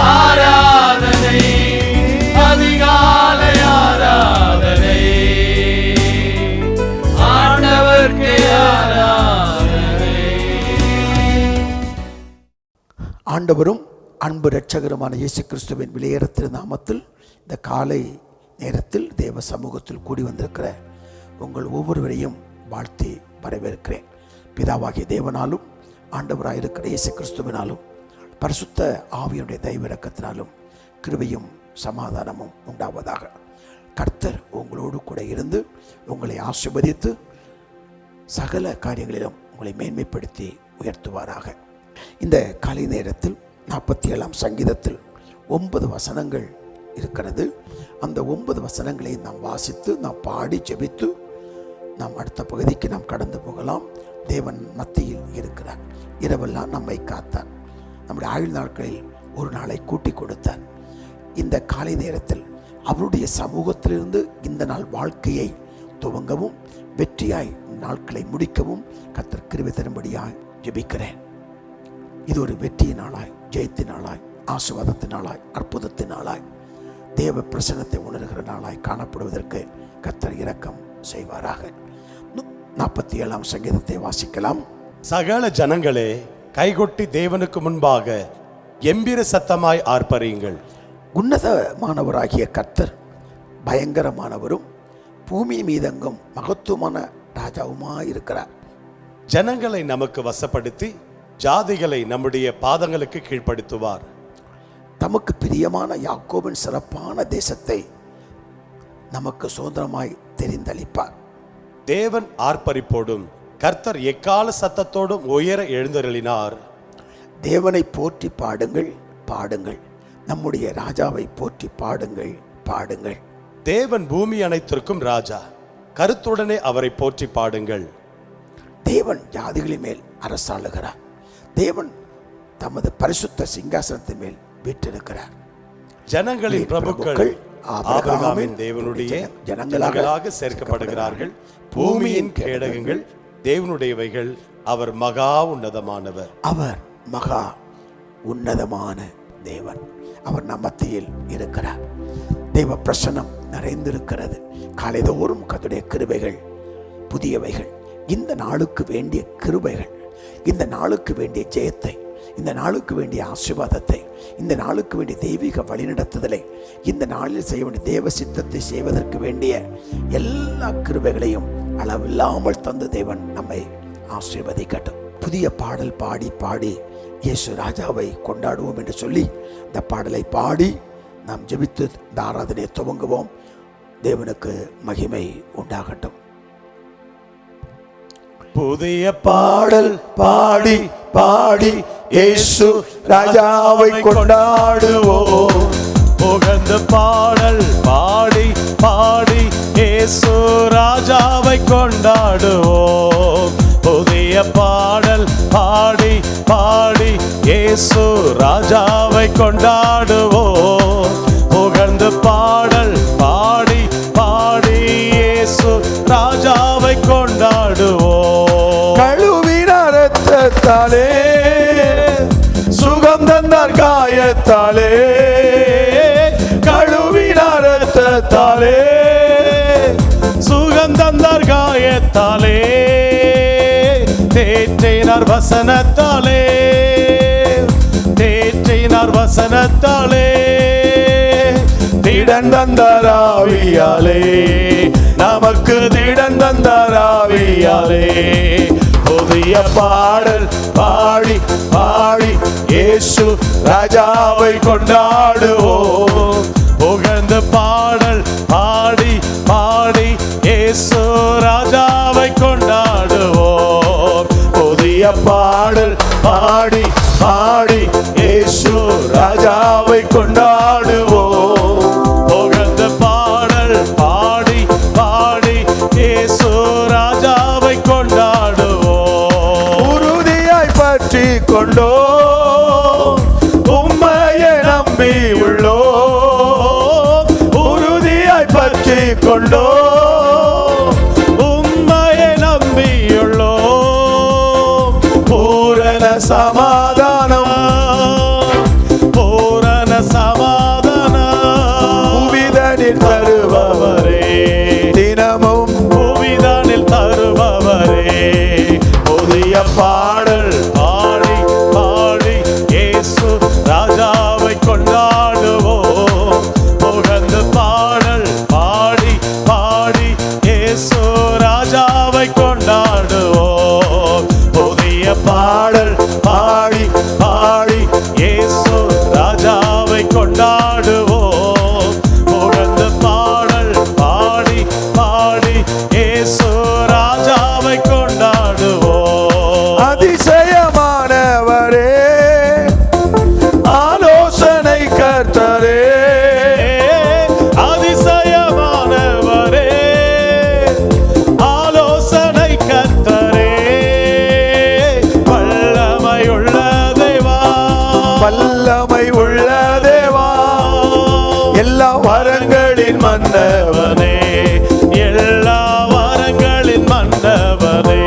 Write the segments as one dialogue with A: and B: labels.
A: ஆராதனை, அதிகாலை ஆராதனை, ஆண்டவர்க்கே ஆராதனை.
B: ஆண்டவரும் அன்பு இரட்சகருமான இயேசு கிறிஸ்துவின் விலையேற திருநாமத்தில் இந்த காலை நேரத்தில் தேவ சமூகத்தில் கூடி வந்திருக்கிற உங்கள் ஒவ்வொருவரையும் வாழ்த்தி வரவேற்கிறேன். பிதாவாகிய தேவனாலும் ஆண்டவராயிருக்கிற இயேசு கிறிஸ்துவினாலும் பரிசுத்த ஆவியுடைய தெய்வ இரக்கத்தினாலும் கிருபையும் சமாதானமும் உண்டாவதாக. கர்த்தர் உங்களோடு கூட இருந்து உங்களை ஆசீர்வதித்து சகல காரியங்களிலும் உங்களை மேன்மைப்படுத்தி உயர்த்துவாராக. இந்த காலை நேரத்தில் 47ஆம் சங்கீதத்தில் 9 வசனங்கள் இருக்கிறது. அந்த 9 வசனங்களை நாம் வாசித்து, நாம் பாடி ஜெபித்து நாம் அடுத்த பகுதிக்கு நாம் கடந்து போகலாம். தேவன் மத்தியில் இருக்கிறார். இரவெல்லாம் நம்மை காத்தார். நம்முடைய ஆயுள் நாட்களில் ஒரு நாளை கூட்டி கொடுத்தார். இந்த காலை நேரத்தில் அவருடைய சமூகத்திலிருந்து இந்த நாள் வாழ்க்கையை துவங்கவும் வெற்றியாய் நாட்களை முடிக்கவும் கர்த்தர் கிருபை தரும்படியாய் ஜெபிக்கிறேன். இது ஒரு வெற்றியின் நாளாய், ஜெயத்தின் நாளாய், ஆசீர்வாதத்தின் நாளாய், அற்புதத்தின் நாளாய், தேவ பிரசன்னத்தை உணர்கிற நாளாய் காணப்படுவதற்கு கர்த்தர் இரக்கம் செய்வாராக. 47ஆம் சங்கீதத்தை வாசிக்கலாம்.
C: சகல ஜனங்களே, கைகொட்டி தேவனுக்கு முன்பாக எம்பிர சத்தமாய் ஆர்ப்பரியுங்கள்.
B: உன்னதமானவராகிய கர்த்தர் பயங்கரமானவரும் பூமி மீதெங்கும் மகத்துவமான ராஜாவுமாய் இருக்கிறார்.
C: ஜனங்களை நமக்கு வசப்படுத்தி ஜாதிகளை நம்முடைய பாதங்களுக்கு கீழ்ப்படுத்துவார்.
B: தமக்கு பிரியமான யாக்கோபின் சிறப்பான தேசத்தை நமக்கு சுதந்திரமாய் தெரிந்தளிப்பார்.
C: தேவன் ஆர்ப்பரிப்போடும் கர்த்தர் எக்கால சத்தத்தோடும் உயர எழுந்தருளினார்.
B: தேவனை போற்றி பாடுங்கள், பாடுங்கள். நம்முடைய ராஜாவை போற்றி பாடுங்கள், பாடுங்கள்.
C: தேவன் பூமி அனைத்திற்கும் ராஜா, கருத்துடனே அவரை போற்றி பாடுங்கள்.
B: தேவன் ஜாதிகளின் மேல் அரசாளுகிறார். தேவன் தமது பரிசுத்த சிங்காசனத்தின் மேல் வீற்றிருக்கிறார்.
C: ஜனங்களின் பிரபுக்கள் ஆபிரகாமின் தேவனுடைய ஜனங்களாக சேர்க்கப்படுகிறார்கள். பூமியின் கேடகங்கள் தேவனுடையவைகள். அவர் மகா உன்னதமானவர்.
B: அவர் மகா உன்னதமான தேவன். அவர் நம் மத்தியில் இருக்கிறார். தேவ பிரசன்னம் நிறைந்திருக்கிறது. காலைதோறும் கர்த்தருடைய கிருபைகள் புதியவைகள். இந்த நாளுக்கு வேண்டிய கிருபைகள், இந்த நாளுக்கு வேண்டிய ஜெயத்தை, இந்த நாளுக்கு வேண்டிய ஆசீர்வாதத்தை, இந்த நாளுக்கு வேண்டிய தெய்வீக வழிநடத்துதலை, இந்த நாளில் செய்ய வேண்டிய தேவ சித்தத்தை செய்வதற்கு வேண்டிய எல்லா கிருபைகளையும் அளவில்லாமல் தந்து தேவன் நம்மை ஆசீர்வதிக்கட்டும். புதிய பாடல் பாடி பாடி இயேசு ராஜாவை கொண்டாடுவோம் என்று சொல்லி இந்த பாடலை பாடி நாம் ஜெபித்து இந்த ஆராதனையை துவங்குவோம். தேவனுக்கு மகிமை உண்டாகட்டும்.
C: புதிய பாடல் பாடி பாடி இயேசு ராஜாவை கொண்டாடுவோம். புகழ்ந்த பாடல் பாடி பாடி இயேசு ராஜாவை கொண்டாடுவோம். புதிய பாடல் பாடி பாடி இயேசு ராஜாவை கொண்டாடுவோம். புகழ்ந்த பாடல் பாடி பாடி இயேசு ராஜாவை கொண்டாடுவோம்.
D: கழுவினார் இரத்தத்தாலே, சுகம் தந்தார் காயத்தாலே. கழுவினார் இரத்தத்தாலே,
C: சுகம் தந்தார் காயத்தாலே. தேற்றினார் வசனத்தாலே, தேற்றினார் வசனத்தாலே.
D: திடன் தந்தார் ஆவியாலே, நமக்கு திடன் தந்தார் ஆவியாலே. புதிய பாடல் பாடி பாடி இயேசு ராஜாவை கொண்டாடுவோம்.
C: புகழ்ந்த பாடல் பாடி பாடி இயேசு ராஜாவை கொண்டாடுவோம்.
D: புதிய பாடல் பாடி பாடி இயேசு ராஜாவை கொண்டாடுவோம்.
C: புகழ்ந்த பாடல் பாடி பாடி இயேசு ராஜாவை கொண்டாடுவோம்.
D: உறுதியாய் பற்றி கொண்டோ, உம்மையை நம்பி உள்ளோ. உறுதியாய் பற்றி கொண்டோ,
C: உம்மையை நம்பியுள்ளோ.
D: பூரண சமாதானம்
C: சமாதானம்
D: புவிதனில் தருபவரே, தினமும்
C: புவிதனில் தருபவரே. புதிய பாடல் பாடி பாடி இயேசு ராஜாவை கொண்டாடுவோம். புகழ்ந்து பாடல் பாடி பாடி இயேசு ராஜாவை கொண்டாடுவோம். புதிய பாடல் பாடி பாடி இயேசு ராஜாவை கொண்டாடுவோம். புகழ்ந்து பாடல் பாடி பாடி இயேசு ராஜாவை கொண்டாடுவோம்.
D: அதிசயமானவரே, ஆலோசனை கர்த்தரே,
C: அதிசயமானவரே, ஆலோசனை கர்த்தரே, வல்லமையுள்ள தேவா,
D: வல்லமை உள்ள தேவா, எல்லா வரங்களின் மன்னவனே,
C: எல்லா வரங்களின் மன்னவனே.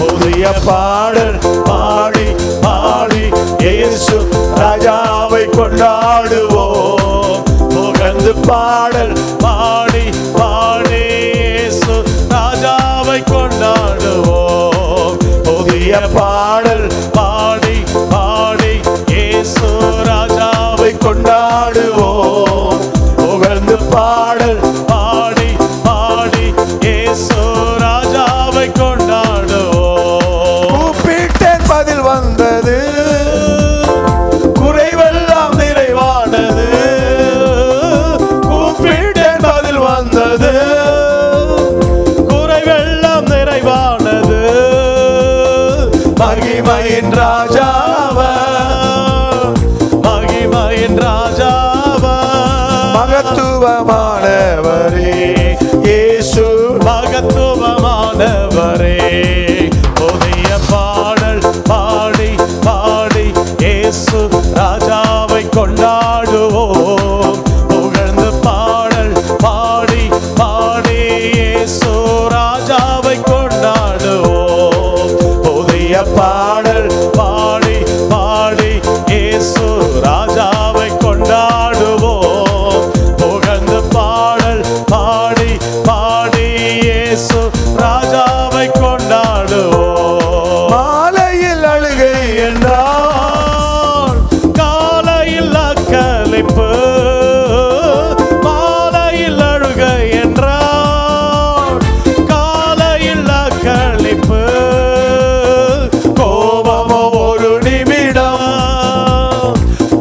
D: புதிய பாடல் பாடி பாடி இயேசு ராஜாவை கொண்டாடுவோம்.
C: புகழ்ந்து பாடல் பாடி பாடி இயேசு ராஜாவை கொண்டாடுவோம். புதிய பாடல் பாடி பாடி இயேசு ராஜாவை கொண்டாடுவோம். புகழ்ந்து பாடல் பாடி பாடி இயேசு ராஜாவை கொண்டாடுவோம்.
D: கூப்பிட்டேன் பதில் வந்தது, குறைவெல்லாம் நிறைவானது. கூப்பிட்டேன் பதில் வந்தது,
C: குறைவெல்லாம் நிறைவானது.
D: மகிமையின் ராஜாவா,
C: மகிமையின் ராஜாவா,
D: மகத்துவமானவரே இயேசு,
C: மகத்துவமானவரே. புதிய பாடல் பாடி பாடி இயேசு ராஜாவை கொண்டாடுவோம். புகழ்ந்து பாடல் பாடி பாடி இயேசு ராஜாவை கொண்டாடுவோம். புதிய பாடல் பாடி பாடி இயேசு ராஜாவை கொண்டாடுவோம். புகழ்ந்து பாடல் பாடி பாடி இயேசு ராஜாவை கொண்டாடுவோம்.
D: மாலையில் அழுகை
C: என்றால் காலையில் அக்களிப்பு, மாலையில் அழுகை என்றால் காலையில் அக்களிப்பு. கோபமோ ஒரு நிமிடம்,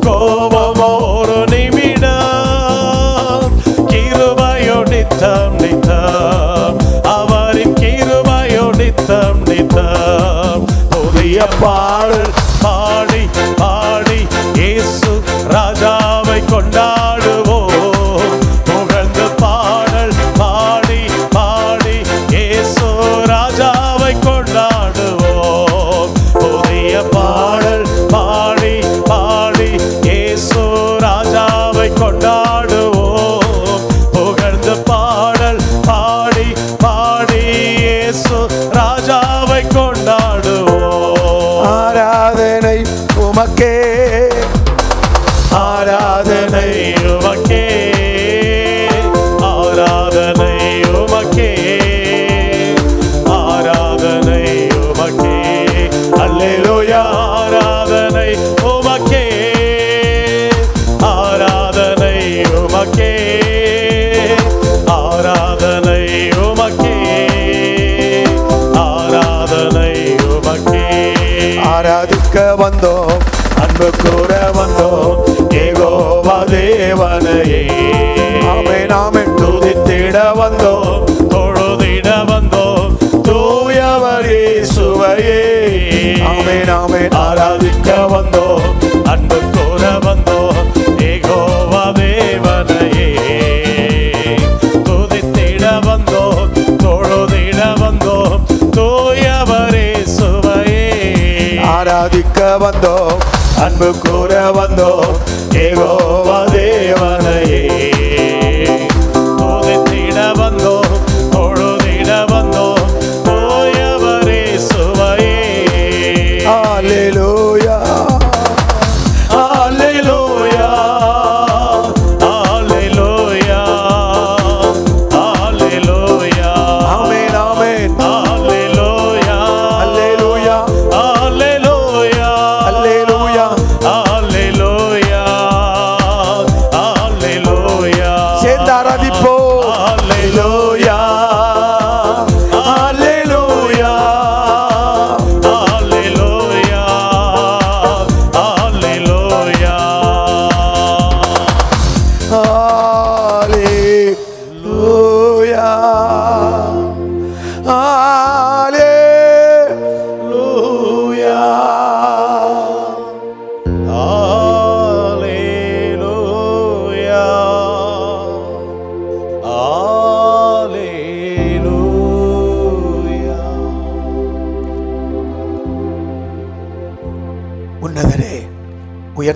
C: கோபமோ ஒரு நிமிடம், கிருபையோ நித்தம் நித்தம், அவரின் கிருபையோ நித்தம் நித்தம். புதிய பாடல் பாடி பாடி இயேசு ராஜாவை கொண்டாடுவோம். புகழ்ந்து பாடல் பாடி பாடி இயேசு ராஜாவை கொண்டாடுவோம். புதிய பாடல் பாடி பாடி இயேசு ராஜாவை கொண்டாடுவோம். புகழ்ந்து பாடல் பாடி பாடி இயேசு ராஜாவை கொண்டாடுவோம்.
D: ஆராதனை உமக்கே,
C: ஆராதனை உமக்கே, ஆராதனை உமக்கே, ஆராதனை உமக்கே. அல்லேலூயா. ஆராதனை உமக்கே, ஆராதனை உமக்கே, ஆராதனை உமக்கே, ஆராதனை உமக்கே.
D: ஆராதிக்க வந்தோம், அன்பு கூற வந்தோம், யெகோவா தேவனையே. ஆமென் ஆமென். துதித்திட வந்தோம்,
C: தொழுதிட வந்தோம்,
D: தூயவர் இயேசுவையே. ஆமென் ஆமென்.
C: ஆராதிக்க வந்தோம், அன்பு கூற வந்தோம், யெகோவா தேவனையே. துதித்திட வந்தோம், தொழுதிட வந்தோம், தூயவர் இயேசுவையே.
D: ஆராதிக்க வந்தோம், அன்பு கூற வந்தோம், யெகோவா தேவனையே.
C: துதித்திட வந்தோம், தொழுதிட வந்தோம், தூயவர் இயேசுவையே.
D: அல்லேலூயா, அல்லேலூயா.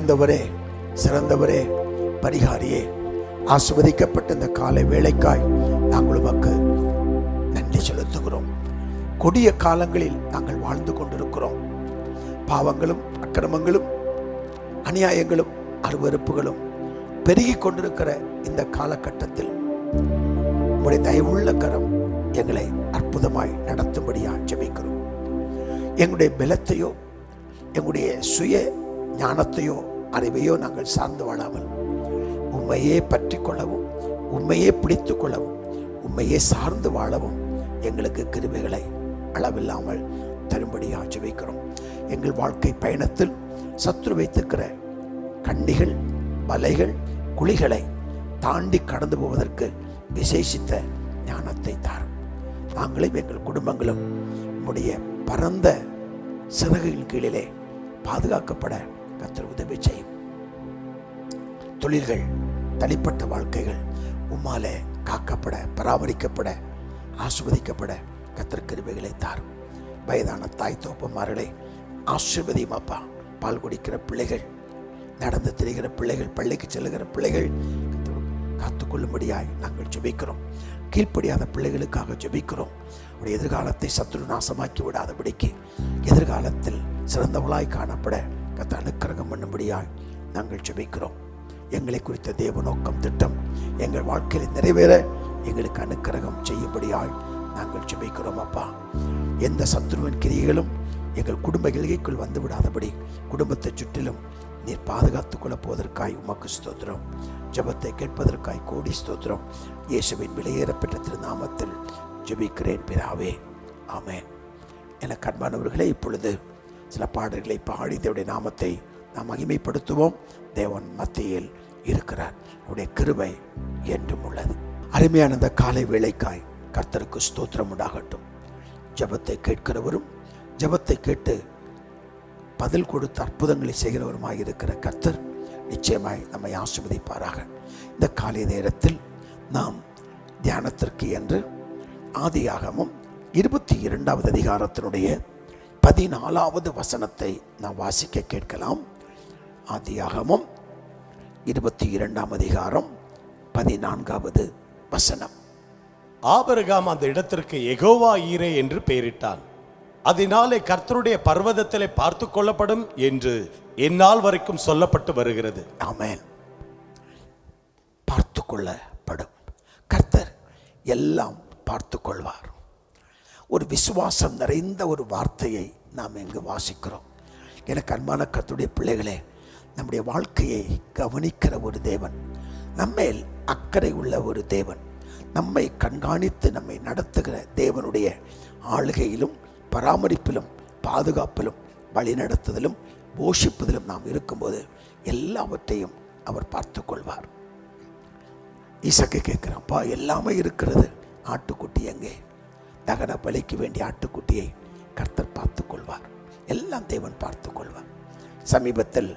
B: உயர்ந்தவரே, சிறந்தவரே, பரிகாரியே, ஆசீர்வதிக்கப்பட்ட இந்த காலை வேளைக்காய் நாங்கள் உமக்கு நன்றி செலுத்துகிறோம். கொடிய காலங்களில் நாங்கள் வாழ்ந்து கொண்டிருக்கிறோம். பாவங்களும் அக்கிரமங்களும் அநியாயங்களும் அருவருப்புகளும் பெருகி கொண்டிருக்கிற இந்த காலகட்டத்தில் உங்களுடைய தயவுள்ள கரம் எங்களை அற்புதமாய் நடத்தும்படியாக ஜெபிக்கிறோம். எங்களுடைய பலத்தையோ எங்களுடைய சுய ஞானத்தையோ அறிவையோ நாங்கள் சார்ந்து வாழாமல் உண்மையே பற்றி கொள்ளவும், உண்மையே பிடித்து கொள்ளவும், உண்மையே சார்ந்து வாழவும் எங்களுக்கு கிருபைகளை அளவில்லாமல் தரும்படியாக ஜெபிக்கிறோம். எங்கள் வாழ்க்கை பயணத்தில் சத்துரு வைத்திருக்கிற கண்ணிகள், வலைகள், குழிகளை தாண்டி கடந்து போவதற்கு விசேஷித்த ஞானத்தை தாரும். நாங்களும் எங்கள் குடும்பங்களும் உம்முடைய பரந்த சிறகுகளின் கீழிலே பாதுகாக்கப்பட கர்த்தர் உதவி செய்யும். தொழில்கள், தனிப்பட்ட வாழ்க்கைகள் உம்மாலே காக்கப்பட, பராமரிக்கப்பட, ஆசீர்வதிக்கப்பட கர்த்தர் கிருபைகளை தாரும். வயதான தாய் தோப்பமார்களை ஆசீர்வதியும் அப்பா. பால் குடிக்கிற பிள்ளைகள், நடந்து திரிகிற பிள்ளைகள், பள்ளிக்கு செல்லுகிற பிள்ளைகள் காத்துக்கொள்ளும்படியாய் நாங்கள் ஜெபிக்கிறோம். கீழ்ப்படியாத பிள்ளைகளுக்காக ஜெபிக்கிறோம். அவருடைய எதிர்காலத்தை சத்துரு நாசமாக்கி விடாதபடிக்கு எதிர்காலத்தில் சிறந்தவளாய் காணப்பட கர்த்தர் அனுக்கிரகம் பண்ணும்படியாய் நாங்கள் ஜெபிக்கிறோம். எங்களை குறித்த தேவ நோக்கம், திட்டம் எங்கள் வாழ்க்கையில் நிறைவேற எங்களுக்கு அனுக்கிரகம் செய்யும்படியாய் நாங்கள் ஜெபிக்கிறோம் அப்பா. எந்த சத்துருவின் கிரியைகளும் எங்கள் குடும்ப எல்கைக்குள் வந்து விடாதபடி குடும்பத்தை சுற்றிலும் நீர் பாதுகாத்துக் கொள்ள போவதற்காய் உமக்கு ஸ்தோத்திரம். ஜெபத்தை கேட்பதற்காய் கோடி ஸ்தோத்திரம். இயேசுவின் விலையேறப்பெற்ற திருநாமத்தில் ஜெபிக்கிறேன் பிதாவே, ஆமென். எனக்கு அன்பானவர்களே, இப்பொழுது சில பாடல்களை பாடி தேவனுடைய நாமத்தை நாம் மகிமைப்படுத்துவோம். தேவன் மத்தியில் இருக்கிறார். அவருடைய கிருபை என்றும் உள்ளது. அருமையான இந்த காலை வேளைக்காய் கர்த்தருக்கு ஸ்தோத்திரம் உண்டாகட்டும். ஜெபத்தை கேட்கிறவரும் ஜெபத்தை கேட்டு பதில் கொடுத்து அற்புதங்களை செய்கிறவருமாய் இருக்கிற கர்த்தர் நிச்சயமாய் நம்மை ஆசீர்வதிப்பாராக. இந்த காலை நேரத்தில் நாம் தியானத்திற்கு என்று ஆதியாகமம் 22வது அதிகாரத்தினுடைய 14வது வசனத்தை நாம் வாசிக்க கேட்கலாம். ஆதியாகமம் 22ஆம் அதிகாரம் 14வது வசனம்.
C: ஆபிரகாம் அந்த இடத்திற்கு யெகோவா ஈரே என்று பெயரிட்டான். அதனாலே கர்த்தருடைய பர்வதத்திலே பார்த்து கொள்ளப்படும் என்று எந்நாள் வரைக்கும் சொல்லப்பட்டு வருகிறது.
B: ஆமென். பார்த்து கொள்ளப்படும். கர்த்தர் எல்லாம் பார்த்து கொள்வார். ஒரு விசுவாசம் நிறைந்த ஒரு வார்த்தையை நாம் இங்கு வாசிக்கிறோம். எனக்கு அன்பான கர்த்தருடைய பிள்ளைகளே, நம்முடைய வாழ்க்கையை கவனிக்கிற ஒரு தேவன், நம்மேல் அக்கறை உள்ள ஒரு தேவன், நம்மை கண்காணித்து நம்மை நடத்துகிற தேவனுடைய ஆளுகையிலும் பராமரிப்பிலும் பாதுகாப்பிலும் வழிநடத்துதலும் போஷிப்பதிலும் நாம் இருக்கும்போது எல்லாவற்றையும் அவர் பார்த்து கொள்வார். ஈசாக்கு கேட்கிறான்ப்பா, எல்லாமே இருக்கிறது, ஆட்டுக்குட்டி எங்கே? தகன பலிக்கு வேண்டிய ஆட்டுக்குட்டியை கர்த்தர் பார்த்து கொள்வார். எல்லாம் தேவன் பார்த்து கொள்வார். சமீபத்தில்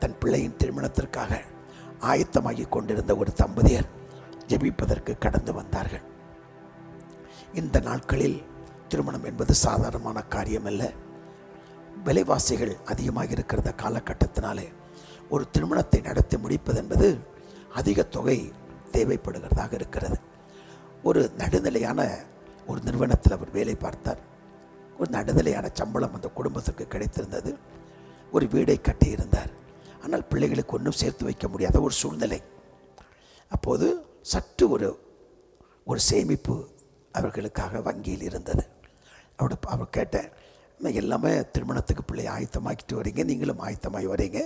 B: தன் பிள்ளையின் திருமணத்திற்காக ஆயத்தமாகி கொண்டிருந்த ஒரு தம்பதியர் ஜெபிப்பதற்கு கடந்து வந்தார்கள். இந்த நாட்களில் திருமணம் என்பது சாதாரணமான காரியம் அல்ல. விலைவாசிகள் அதிகமாக இருக்கிற காலகட்டத்தினாலே ஒரு திருமணத்தை நடத்தி முடிப்பது என்பது அதிக தொகை தேவைப்படுகிறதாக இருக்கிறது. ஒரு நடுநிலையான ஒரு நிறுவனத்தில் அவர் வேலை பார்த்தார். ஒரு நடுநிலையான சம்பளம் அந்த குடும்பத்திற்கு கிடைத்திருந்தது. ஒரு வீடை கட்டியிருந்தார். ஆனால் பிள்ளைகளுக்கு ஒன்றும் சேர்த்து வைக்க முடியாத ஒரு சூழ்நிலை. அப்போது சற்று ஒரு சேமிப்பு அவர்களுக்காக வங்கியில் இருந்தது. அவர் கேட்டேன், எல்லாமே திருமணத்துக்கு பிள்ளை ஆயத்தமாக்கிட்டு வரீங்க, நீங்களும் ஆயத்தமாகி வரீங்க,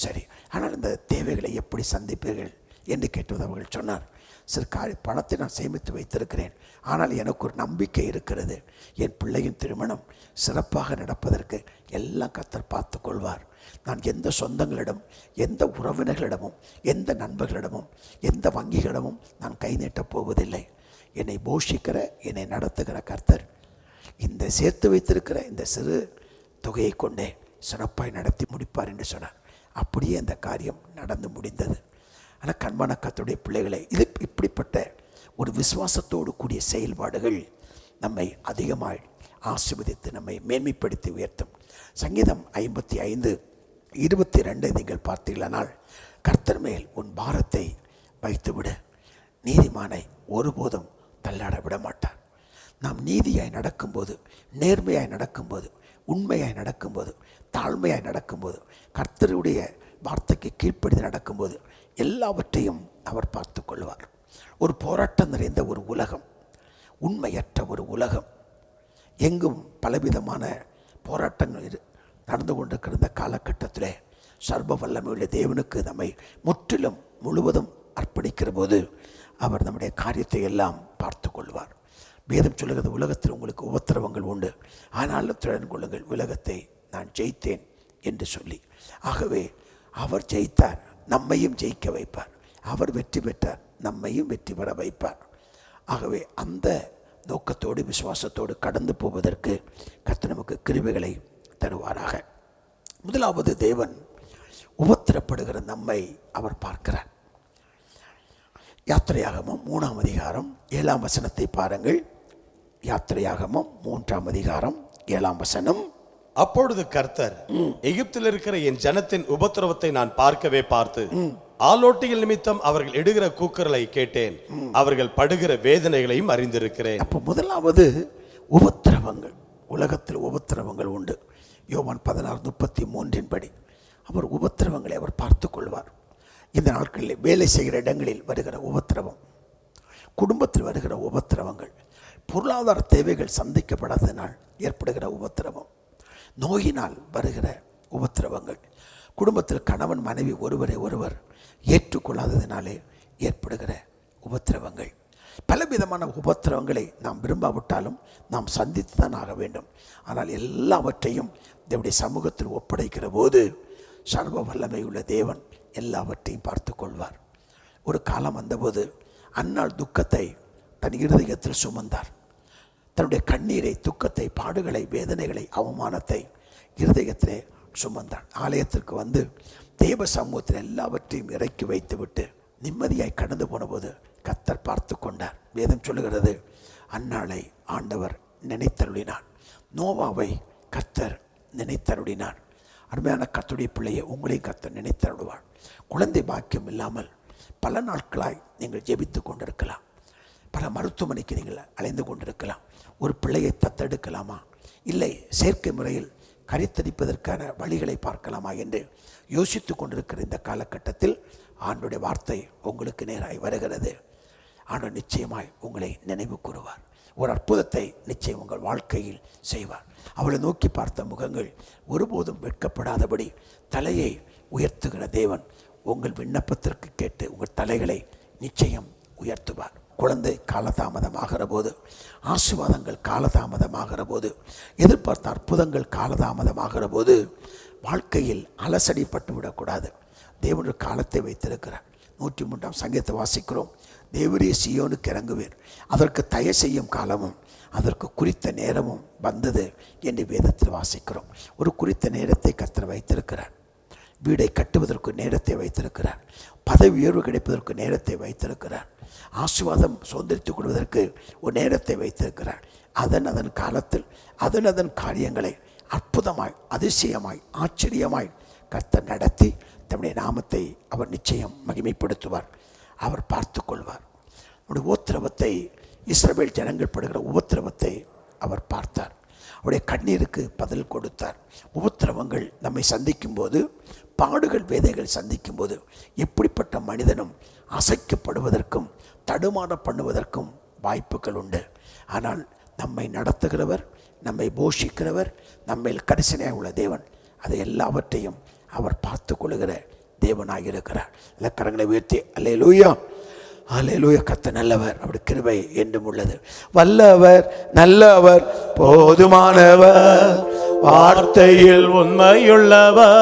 B: சரி, ஆனால் இந்த தேவைகளை எப்படி சந்திப்பீர்கள் என்று கேட்டது. அவர்கள் சொன்னார், சிறு பணத்தை நான் சேமித்து வைத்திருக்கிறேன், ஆனால் எனக்கு ஒரு நம்பிக்கை இருக்கிறது, என் பிள்ளையின் திருமணம் சிறப்பாக நடப்பதற்கு எல்லாம் கர்த்தர் பார்த்து கொள்வார். நான் எந்த சொந்தங்களிடம், எந்த உறவினர்களிடமும், எந்த நண்பர்களிடமும், எந்த வங்கிகளிடமும் நான் கை நீட்டப் போவதில்லை. என்னை போஷிக்கிற, என்னை நடத்துகிற கர்த்தர் இந்த சேர்த்து வைத்திருக்கிற இந்த சிறு தொகையை கொண்டே சிறப்பாய் நடத்தி முடிப்பார் என்று சொன்னார். அப்படியே அந்த காரியம் நடந்து முடிந்தது. ஆனால் கண்பான கர்த்தருடைய பிள்ளைகளை, இது இப்படிப்பட்ட ஒரு விசுவாசத்தோடு கூடிய செயல்பாடுகள் நம்மை அதிகமாக ஆசீர்வதித்து நம்மை மேன்மைப்படுத்தி உயர்த்தும். சங்கீதம் 55 22 நீங்கள் பார்த்தீர்களானால், கர்த்தர் மேல் உன் பாரத்தை வைத்துவிடு, நீதிமானை ஒருபோதும் தள்ளாட விட மாட்டார். நாம் நீதியாய் நடக்கும்போது, நேர்மையாய் நடக்கும்போது, உண்மையாய் நடக்கும்போது, தாழ்மையாய் நடக்கும்போது, கர்த்தருடைய வார்த்தைக்கு கீழ்ப்படிந்து நடக்கும்போது எல்லாவற்றையும் அவர் பார்த்து கொள்வார். ஒரு போராட்டம் நிறைந்த ஒரு உலகம், உண்மையற்ற ஒரு உலகம், எங்கும் பலவிதமான போராட்டங்கள் நடந்து கொண்டிருக்கிற இந்த காலகட்டத்தில் சர்வ வல்லமையுள்ள தேவனுக்கு நம்மை முற்றிலும் முழுவதும் அர்ப்பணிக்கிற போது அவர் நம்முடைய காரியத்தை எல்லாம் பார்த்து கொள்வார். வேதம் சொல்லுகிறது, உலகத்தில் உங்களுக்கு உபத்திரவங்கள் உண்டு, ஆனாலும் திறன் கொள்ளுங்கள், உலகத்தை நான் ஜெயித்தேன் என்று சொல்லி. ஆகவே அவர் ஜெயித்தார், நம்மையும் ஜெயிக்க வைப்பார். அவர் வெற்றி பெற்றார், நம்மையும் வெற்றி பெற வைப்பார். ஆகவே அந்த நோக்கத்தோடு விசுவாசத்தோடு கடந்து போவதற்கு கர்த்தர் நமக்கு கிருபைகளை தருவாராக. முதலாவது, தேவன் உபத்திரப்படுகிற நம்மை அவர் பார்க்கிறார். யாத்திரையாகமம் 3ஆம் அதிகாரம் 7ஆம் வசனத்தை பாருங்கள். யாத்திரையாகமம் 3ஆம் அதிகாரம் 7ஆம் வசனம்.
C: அப்பொழுது கர்த்தர், எகிப்தில் இருக்கிற என் ஜனத்தின் உபத்திரவத்தை நான் பார்க்கவே பார்த்து, ஆலோட்டிகள் நிமித்தம் அவர்கள் இடுகிற கூக்குரலை கேட்டேன், அவர்கள் படுகிற வேதனைகளையும் அறிந்திருக்கிறேன்.
B: அப்போ முதலாவது உபத்திரவங்கள், உலகத்தில் உபத்திரவங்கள் உண்டு. யோவான் 16:33 படி அவர் உபத்திரவங்களை அவர் பார்த்து கொள்வார். இந்த நாட்களில் வேலை செய்கிற இடங்களில் வருகிற உபத்திரவம், குடும்பத்தில் வருகிற உபத்திரவங்கள், பொருளாதார தேவைகள் சந்திக்கப்படாததினால் ஏற்படுகிற உபத்திரவம், நோயினால் வருகிற உபத்திரவங்கள், குடும்பத்தில் கணவன் மனைவி ஒருவரை ஒருவர் ஏற்றுக்கொள்ளாததினாலே ஏற்படுகிற உபத்திரவங்கள், பலவிதமான உபத்திரவங்களை நாம் விரும்பாவிட்டாலும் நாம் சந்தித்து தான் ஆக வேண்டும். ஆனால் எல்லாவற்றையும் தேவனுடைய சமூகத்தில் ஒப்படைக்கிற போது சர்வ வல்லமையுள்ள தேவன் எல்லாவற்றையும் பார்த்து கொள்வார். ஒரு காலம் வந்தபோது அன்னாள் துக்கத்தை தன் இருதயத்தில் சுமந்தார். தன்னுடைய கண்ணீரை, துக்கத்தை, பாடுகளை, வேதனைகளை, அவமானத்தை இருதயத்திலே சுமந்தார். ஆலயத்திற்கு வந்து தேவ சமூகத்தில் எல்லாவற்றையும் இறக்கி வைத்துவிட்டு நிம்மதியாய் கடந்து போன போது கர்த்தர் பார்த்து கொண்டார். வேதம் சொல்லுகிறது, அன்னாளை ஆண்டவர் நினைத்தருளினார், நோவாவை கர்த்தர் நினைத்தருளினார். அருமையான கர்த்தருடைய பிள்ளையை உங்களையும் கர்த்தர் நினைத்தருளுவார். குழந்தை பாக்கியம் இல்லாமல் பல நாட்களாய் நீங்கள் ஜெபித்து கொண்டிருக்கலாம், பல மருத்துவமனைக்கு நீங்கள் அலைந்து கொண்டிருக்கலாம். ஒரு பிள்ளையை தத்தெடுக்கலாமா, இல்லை செயற்கை முறையில் கரித்தடிப்பதற்கான வழிகளை பார்க்கலாமா என்று யோசித்து கொண்டிருக்கிற இந்த காலகட்டத்தில் ஆண்டவருடைய வார்த்தை உங்களுக்கு நேராய் வருகிறது. ஆண்டவர் நிச்சயமாய் உங்களை நினைவு கூறுவார். ஒரு அற்புதத்தை நிச்சயம் உங்கள் வாழ்க்கையில் செய்வார். அவளை நோக்கி பார்த்த முகங்கள் ஒருபோதும் வெட்கப்படாதபடி தலையை உயர்த்துகிற தேவன் உங்கள் விண்ணப்பத்திற்கு கேட்டு உங்கள் தலைகளை நிச்சயம் உயர்த்துவார். குழந்தை காலதாமதமாகிற போது, ஆசீர்வாதங்கள் காலதாமதமாகிற போது, எதிர்பார்த்த அற்புதங்கள் காலதாமதமாகிற போது வாழ்க்கையில் அலசடிப்பட்டு விடக்கூடாது. தேவனுடைய காலத்தை வைத்திருக்கிறார். 103ஆம் சங்கீதத்தை வாசிக்கிறோம், தேவரே சீயோனுக்கு இறங்குவீர், அதற்கு தயை செய்யும் காலமும் அதற்கு குறித்த நேரமும் வந்தது என்று வேதத்தில் வாசிக்கிறோம். ஒரு குறித்த நேரத்தை கர்த்தர் வைத்திருக்கிறார். வீடை கட்டுவதற்கு நேரத்தை வைத்திருக்கிறார். பதவி உயர்வு கிடைப்பதற்கு நேரத்தை வைத்திருக்கிறார். ஆசீர்வாதம் சுதந்திரித்துக் கொள்வதற்கு ஒரு நேரத்தை வைத்திருக்கிறார். அதன் காலத்தில் அதன் காரியங்களை அற்புதமாய், அதிசயமாய், ஆச்சரியமாய் கர்த்தர் நடத்தி தம்முடைய நாமத்தை அவர் நிச்சயம் மகிமைப்படுத்துவார். அவர் பார்த்து கொள்வார். அவருடைய உபத்திரவத்தை, இஸ்ரவேல் ஜனங்கள் படுகிற உபத்திரவத்தை அவர் பார்த்தார். அவருடைய கண்ணீருக்கு பதில் கொடுத்தார். உபத்திரவங்கள் நம்மை சந்திக்கும் போது, பாடுகள், வேதைகள் சந்திக்கும் போது எப்படிப்பட்ட மனிதனும் அசைக்கப்படுவதற்கும் தடுமாற பண்ணுவதற்கும் வாய்ப்புகள் உண்டு. ஆனால் நம்மை நடத்துகிறவர், நம்மை போஷிக்கிறவர், நம்மை கரிசனையாக உள்ள தேவன் அதை எல்லாவற்றையும் அவர் பார்த்து கொள்ளுகிற தேவனாக இருக்கிறார். இல்லை, கரங்களை உயர்த்தி அல்லேலூயா, அல்லேலூயா. கர்த்தர் நல்லவர், அவருடைய கிருபை என்றும் உள்ளது. வல்லவர், நல்லவர், போதுமானவர்,
C: வார்த்தையில் உண்மையுள்ளவர்.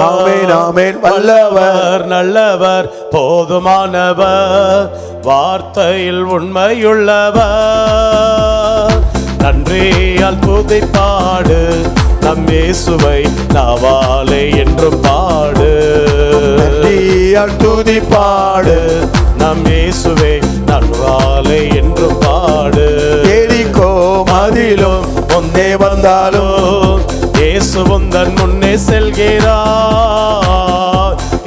B: ஆமென், ஆமென். வல்லவர்,
C: நல்லவர், போதுமானவர், வார்த்தையில் உண்மையுள்ளவர். நன்றியால் துதிப்பாடு, நம் இயேசுவை நாவாலே என்றும் பாடு.
B: நன்றியால் துதிப்பாடு,
C: நம் இயேசுவை நாவாலே என்றும் பாடு.
B: எரிகோ மதிலும்
C: முன்னே வந்தாலும், இயேசு உந்தன் முன்னே செல்கிறார்.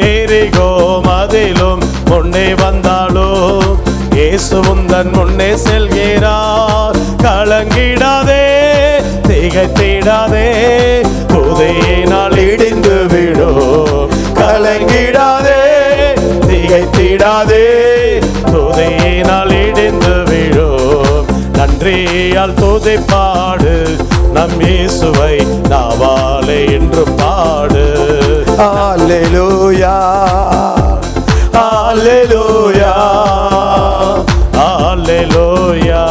C: எரிகோ மதிலும் முன்னே வந்தாலும் இயேசு உந்தன் முன்னே செல்கிறார். கலங்கிடாதே, திகைத்திடாதே, புதையினால் இடிந்து விடும். கலங்கிடாதே, திகைத்திடாதே, துதியினால் இடிந்து விடும். நன்றியால் துதிப்பாடு, நம் இயேசுவை நாவாலே என்று பாடு.
B: அல்லேலூயா,
C: அல்லேலூயா, அல்லேலூயா,